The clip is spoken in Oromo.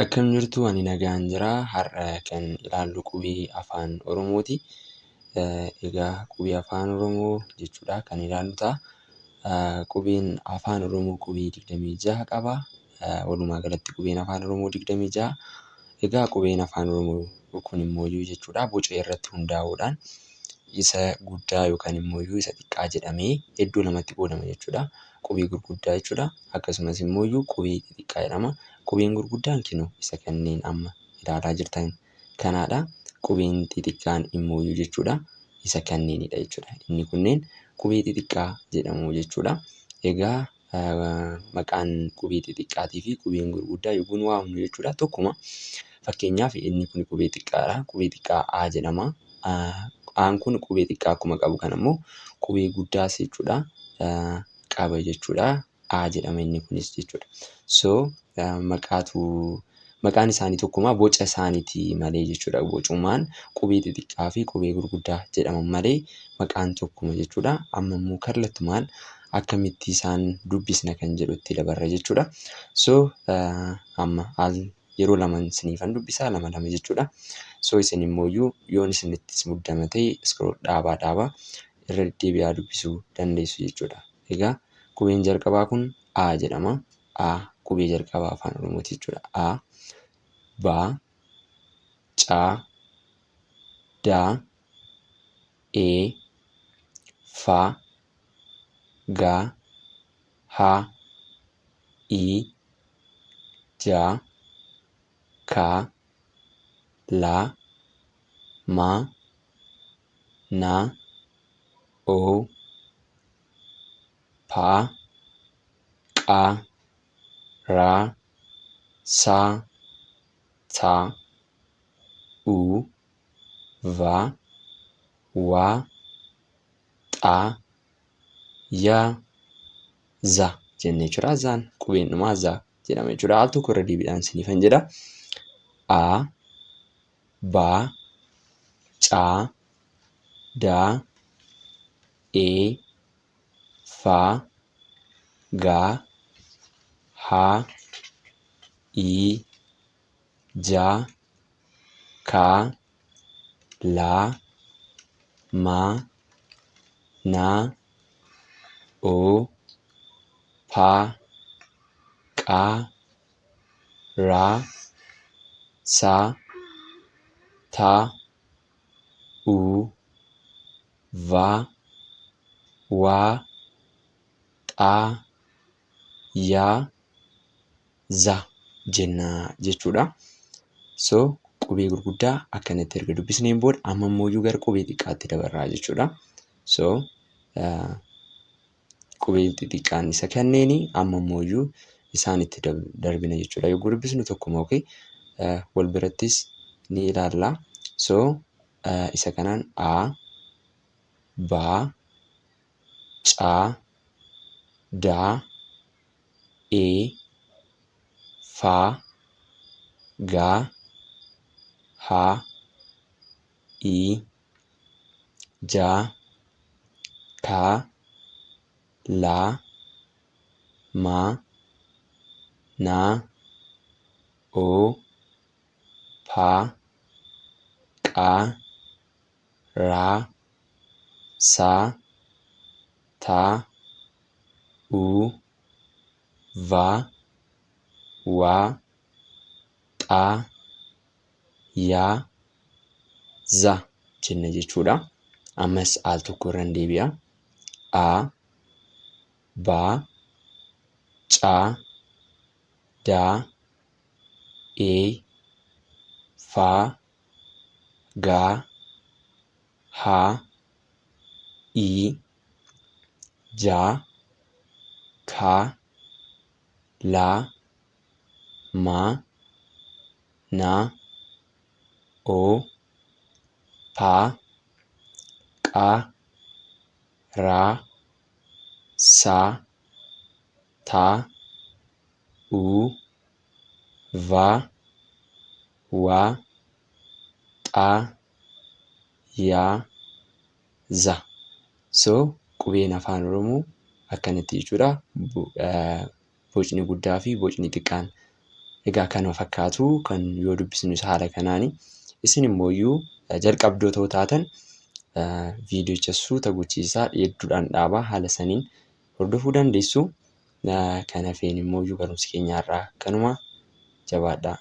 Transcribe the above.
Akkam jirtu ani nagaan jira. Har'a kan ilaallu qubee afaan Oromooti. Egaa qubee afaan Oromoo jechuudha kan ilaallu ta'a. Qubeen afaan Oromoo qubee 26 qaba. Walumaa galatti qubeen afaan Oromoo 26. Egaa qubeen afaan Oromoo kun immoo jechuudha boca irratti hundaa'uudhaan isa guddaa yookaan immoo isa xiqqaa jedhamee iddoo lamatti qoodama jechuudha. Qubee gurguddaa jechuudha. Akkasumas immoo qubee xixiqqaa jedhama. Qubeen gurguddaan kunoo isa kanneen amma ilaalaa jirtan kanaadha. Qubeen xixiqqaan immoo jechuudha isa kanneenidha jechuudha. Inni kunneen qubee xixiqqaa jedhamu jechuudha. Egaa maqaan qubee xixiqqaatii fi qubeen gurguddaa yogguu nu waamnu jechuudha tokkuma. Fakkeenyaaf inni kun qubee xiqqaadha. Qubee xiqqaa A jedhama. A'aan kun qubee xiqqaa akkuma qabu kana immoo qubee guddaas jechuudha qaba jechuudha. A jedhama inni kunis jechuudha. Maqaan isaanii tokkuma boca isaaniiti malee jechuudha. Bocumaan qubee xixiqqaa fi qubee gurguddaa jedhaman malee maqaan tokkuma jechuudha. Amma immoo kallattumaan akkamitti isaan dubbisna kan jedhutti dabarra jechuudha. Amma yeroo lamaan isiniifan dubbisaa lama jechuudha. Isin immoo yoon isinittis muddama ta'e dhaabaa irra deddeebi'aa dubbisuu dandeessu jechuudha. Egaa qubeen jalqabaa kun A jedhama. A qubee jalqabaa afaan Oromooti jechuudha. A, B, C, D, E, F, G, H, I, J, K, L, M, N, O, P, Q, R, S, T, U, V, W, X, Y, Z jennee jechuudha. Zaan qubeen dhumaa Z jedhama jechuudha. Al tokko irra deebiidhaan isiniifan jedha. A, B, C, D, E, F, G, H, I, J, K, L, M, N, O, P, Q, R, S, T, U, V, W, X, Y, Z jenna jechuudha. Qubee gurguddaa akkanatti erga dubbisneen booda amma immoo gara qubee xiqqaatti dabarraa jechuudha. Qubee xixiqqaan isa kanneeni amma immoo isaanitti darbina jechuudha. Yogguu dubbisnu tokkuma wal birattis ni ilaalla. Isa kanaan A, B, C, D, E, F, G, H, I, J, K, L, M, N, O, P, Q, R, S, T, U, V, W, X, Y, Z jenna jechuudha. Ammas al tokko irra deebi'a. A, B, C, D, E, F, G, H, I, J, K, L, M, N, O, P, Q, R, S, T, U, V, W, X, Y, Z. Qubeen afaan Oromoo akkanatti jechuudha. Bocni guddaa fi bocni xiqqaan Egaa kanuma fakkaatu kan yoo dubbisnus haala kanaani. Isin immooyyuu jalqabdoota yoo taatan viidiyocha suuta gochiisaa hedduudhaan dhaabaa haala saniin hordofuu dandeessu. Kan hafeen immooyyuu barumsi keenya har'aa kanuma. Jabaadhaa.